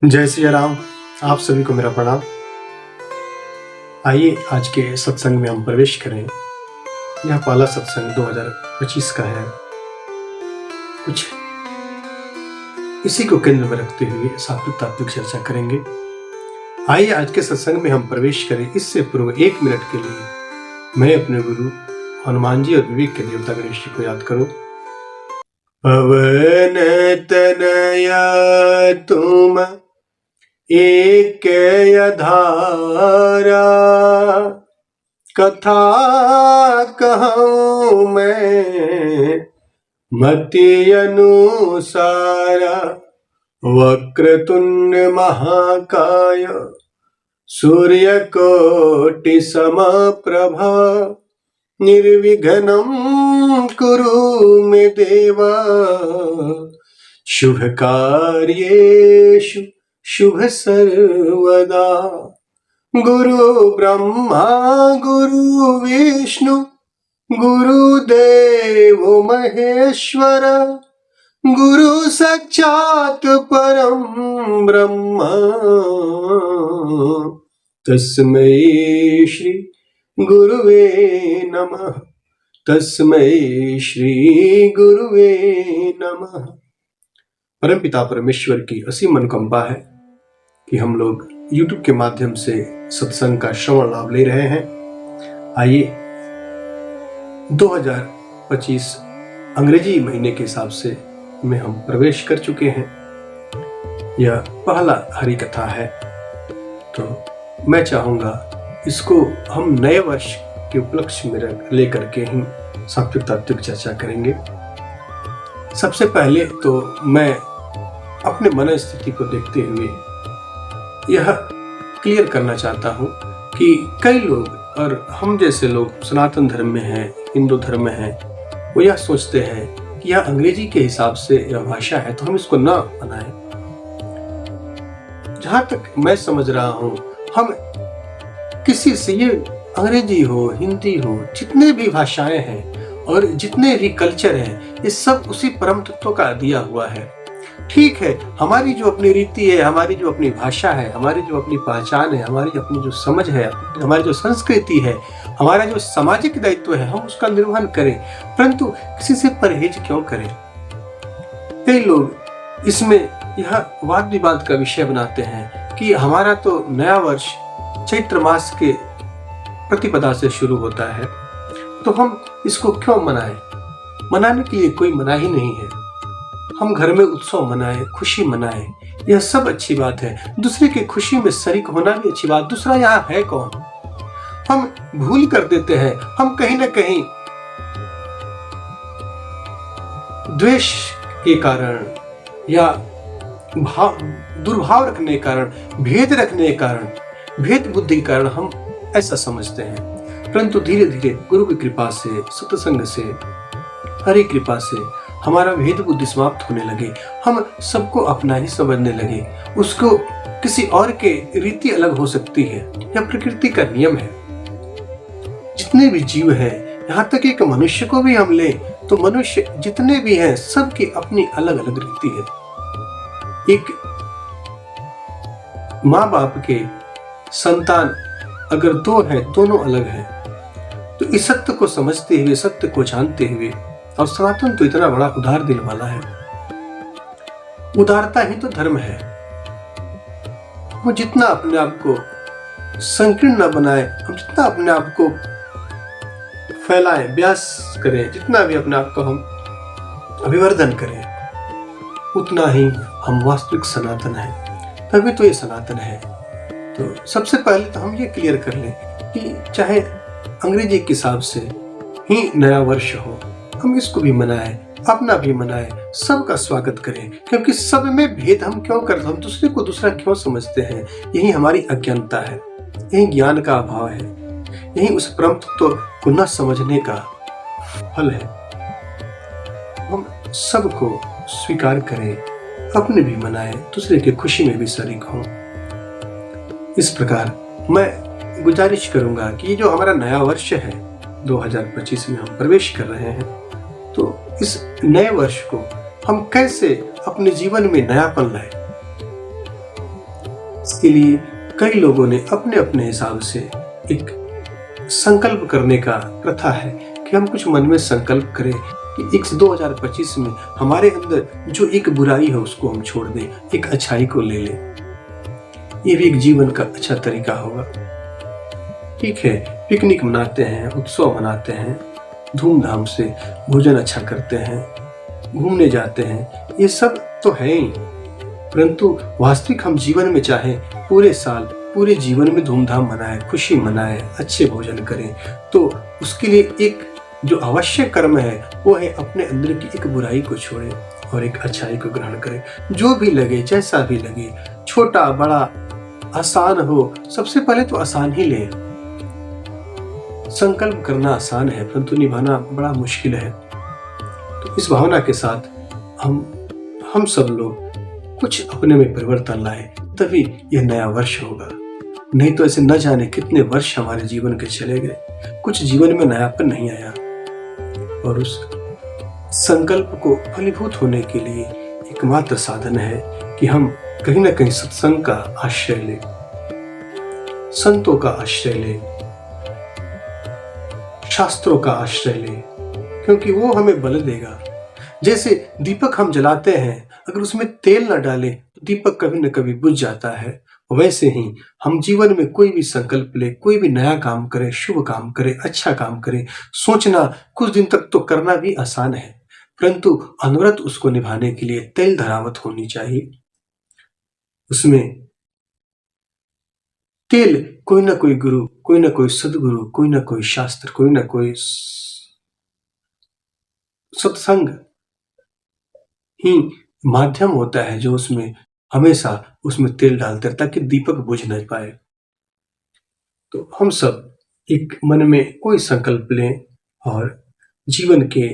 जय सिया राम। आप सभी को मेरा प्रणाम। आइए आज के सत्संग में हम प्रवेश करें। यह पहला सत्संग 2025 का है। कुछ इसी को केंद्र में रखते हुए सात्विक तात्विक चर्चा करेंगे। आइए आज के सत्संग में हम प्रवेश करें। इससे पूर्व 1 मिनट के लिए मैं अपने गुरु हनुमान जी और विवेक के देवता गणेश जी को याद करूं। पवन तनया तुम एक धारा, कथा कहूँ मैं मति अनुसारा। वक्रतुंड महाकाय सूर्यकोटि समप्रभा, निर्विघ्नं कुरु मे देवा। शुभ कार्येषु शुभ सर्वदा। गुरु ब्रह्मा गुरु विष्णु गुरुदेव महेश्वर, गुरु साक्षात् परम ब्रह्म। तस्मै श्री गुरुवे नमः। तस्मै श्री गुरुवे नमः। परमपिता परमेश्वर की असीम अनुकंपा है कि हम लोग YouTube के माध्यम से सत्संग का श्रवण लाभ ले रहे हैं। आइए 2025 अंग्रेजी महीने के हिसाब से में हम प्रवेश कर चुके हैं। यह पहला हरि कथा है, तो मैं चाहूंगा इसको हम नए वर्ष के उपलक्ष्य में लेकर के ही सात्विक तात्विक चर्चा करेंगे। सबसे पहले तो मैं अपने मन स्थिति को देखते हुए यह क्लियर करना चाहता हूँ कि कई लोग और हम जैसे लोग सनातन धर्म में हैं, हिंदू धर्म में हैं, वो यह सोचते हैं कि यह अंग्रेजी के हिसाब से यह भाषा है तो हम इसको ना अपनाएं। जहां तक मैं समझ रहा हूँ, हम किसी से, ये अंग्रेजी हो हिंदी हो, जितने भी भाषाएं हैं और जितने भी कल्चर हैं, ये सब उसी परम तत्व का दिया हुआ है। ठीक है, हमारी जो अपनी रीति है, हमारी जो अपनी भाषा है, हमारी जो अपनी पहचान है, हमारी अपनी जो समझ है, हमारी जो संस्कृति है, हमारा जो सामाजिक दायित्व है, हम उसका निर्वहन करें, परंतु किसी से परहेज क्यों करें। कई लोग इसमें यह वाद विवाद का विषय बनाते हैं कि हमारा तो नया वर्ष चैत्र मास के प्रतिपदा से शुरू होता है, तो हम इसको क्यों मनाएं। मनाने के लिए कोई मनाही नहीं है। हम घर में उत्सव मनाएं, खुशी मनाएं, यह सब अच्छी बात है। दूसरे की खुशी में शरीक होना भी अच्छी बात। दूसरा यहाँ है कौन। हम भूल कर देते हैं। हम कहीं ना कहीं द्वेष के कारण या दुर्भाव रखने के कारण, भेद रखने के कारण, भेद बुद्धि के कारण हम ऐसा समझते हैं। परंतु धीरे धीरे गुरु की कृपा से, सत्संग से, हरि कृपा से हमारा भेद बुद्धि समाप्त होने लगे। हम सबको अपना ही समझने लगे। उसको किसी और के रीति अलग हो सकती है, यह प्रकृति का नियम है। जितने भी जीव हैं, यहाँ तक एक मनुष्य को भी हम लें तो मनुष्य जितने भी हैं, सबकी अपनी अलग अलग रीति है। एक माँ बाप के संतान अगर 2 है, दोनों अलग हैं, तो इस सत्य को समझते हुए, सत्य को जानते हुए, और सनातन तो इतना बड़ा उदार दिल वाला है। उदारता ही तो धर्म है। वो जितना अपने आप को संकीर्ण न बनाए, हम जितना अपने आप को फैलाएं, व्यास करें, जितना भी अपने आप को हम अभिवर्धन करें, उतना ही हम वास्तविक सनातन हैं। तभी तो ये सनातन है। तो सबसे पहले तो हम ये क्लियर कर लें कि चाहे अंग्रेजी के हिसाब से ही नया वर्ष हो, हम इसको भी मनाएं, अपना भी मनाएं, सबका स्वागत करें। क्योंकि सब में भेद हम क्यों करते, हम दूसरे को दूसरा क्यों समझते हैं। यही हमारी अज्ञानता है, यही ज्ञान का अभाव है, यही उस परम तत्व को न समझने का फल है। हम सबको स्वीकार करें, अपने भी मनाएं, दूसरे की खुशी में भी शरीक हों। इस प्रकार मैं गुजारिश करूंगा कि ये जो हमारा नया वर्ष है 2025 में हम प्रवेश कर रहे हैं, तो इस नए वर्ष को हम कैसे अपने जीवन में नयापन लाए। इसके लिए कई लोगों ने अपने अपने हिसाब से एक संकल्प करने का प्रथा है कि हम कुछ मन में संकल्प करें कि 2025 में हमारे अंदर जो एक बुराई है उसको हम छोड़ दें, एक अच्छाई को ले लें। ये भी एक जीवन का अच्छा तरीका होगा। ठीक है, पिकनिक मनाते हैं, उत्सव मनाते हैं, धूमधाम से भोजन अच्छा करते हैं, घूमने जाते हैं, ये सब तो है ही, परंतु वास्तविक हम जीवन में चाहें पूरे साल पूरे जीवन में धूमधाम मनाएं, खुशी मनाएं, अच्छे भोजन करें, तो उसके लिए एक जो आवश्यक कर्म है वो है अपने अंदर की एक बुराई को छोड़ें और एक अच्छाई को ग्रहण करें। जो भी लगे, जैसा भी लगे, छोटा बड़ा, आसान हो, सबसे पहले तो आसान ही लें। संकल्प करना आसान है परंतु निभाना बड़ा मुश्किल है। तो इस भावना के साथ हम सब लोग कुछ अपने में परिवर्तन लाए, तभी यह नया वर्ष होगा। नहीं तो ऐसे न जाने कितने वर्ष हमारे जीवन के चले गए, कुछ जीवन में नयापन नहीं आया। और उस संकल्प को फलीभूत होने के लिए एकमात्र साधन है कि हम कहीं ना कहीं सत्संग का आश्रय लें, संतों का आश्रय लें, शास्त्रों का आश्रय लें, क्योंकि वो हमें बल देगा। जैसे दीपक हम जलाते हैं, अगर उसमें तेल न डालें तो दीपक कभी न कभी बुझ जाता है। वैसे ही हम जीवन में कोई भी संकल्प ले, कोई भी नया काम करें, शुभ काम करें, अच्छा काम करें, सोचना कुछ दिन तक तो करना भी आसान है, परंतु अनवरत उसको निभाने के लिए तेल धरावत होनी चाहिए। उसमें तेल कोई ना कोई गुरु, कोई ना कोई सदगुरु, कोई ना कोई शास्त्र, कोई ना कोई सत्संग ही माध्यम होता है जो उसमें हमेशा उसमें तेल डालते हैं ताकि दीपक बुझ न पाए। तो हम सब एक मन में कोई संकल्प लें और जीवन के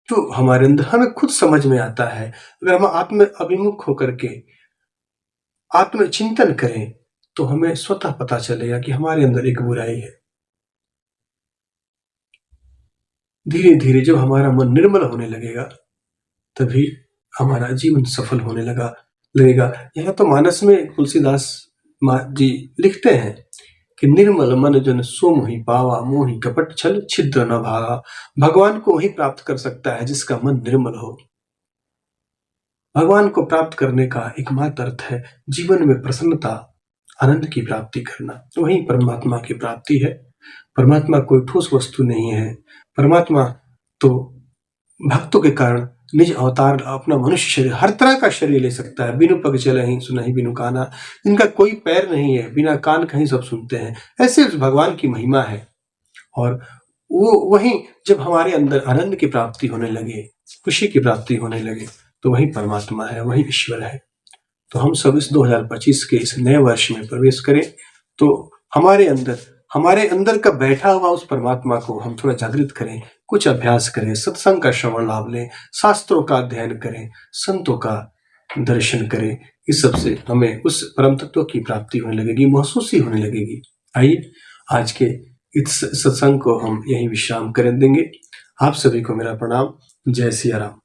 जो हमारे अंदर हमें खुद समझ में आता है, अगर हम आत्म अभिमुख होकर के आत्मचिंतन करें तो हमें स्वतः पता चलेगा कि हमारे अंदर एक बुराई है। धीरे धीरे जब हमारा मन निर्मल होने लगेगा तभी हमारा जीवन सफल होने लगेगा। यह तो मानस में तुलसीदास जी लिखते हैं कि निर्मल मन जन सो मोहि पावा, मोहि कपट छल छिद्र न भागा। भगवान को वही प्राप्त कर सकता है जिसका मन निर्मल हो। भगवान को प्राप्त करने का एकमात्र अर्थ है जीवन में प्रसन्नता, आनंद की प्राप्ति करना। वही परमात्मा की प्राप्ति है। परमात्मा कोई ठोस वस्तु नहीं है। परमात्मा तो भक्तों के कारण निज अवतार अपना मनुष्य शरीर, हर तरह का शरीर ले सकता है। बिनु पग चलहि सुनहि बिनु काना, जिनका कोई पैर नहीं है, बिना कान कहीं सब सुनते हैं। ऐसे उस भगवान की महिमा है। और वो वही जब हमारे अंदर आनंद की प्राप्ति होने लगे, खुशी की प्राप्ति होने लगे, तो वही परमात्मा है, वही ईश्वर है। तो हम सब इस 2025 के इस नए वर्ष में प्रवेश करें तो हमारे अंदर का बैठा हुआ उस परमात्मा को हम थोड़ा जागृत करें, कुछ अभ्यास करें, सत्संग का श्रवण लाभ लें, शास्त्रों का अध्ययन करें, संतों का दर्शन करें। इस सब से हमें उस परम तत्व की प्राप्ति होने लगेगी, महसूस ही होने लगेगी। आइए आज के इस सत्संग को हम यहीं विश्राम कर देंगे। आप सभी को मेरा प्रणाम। जय सिया राम।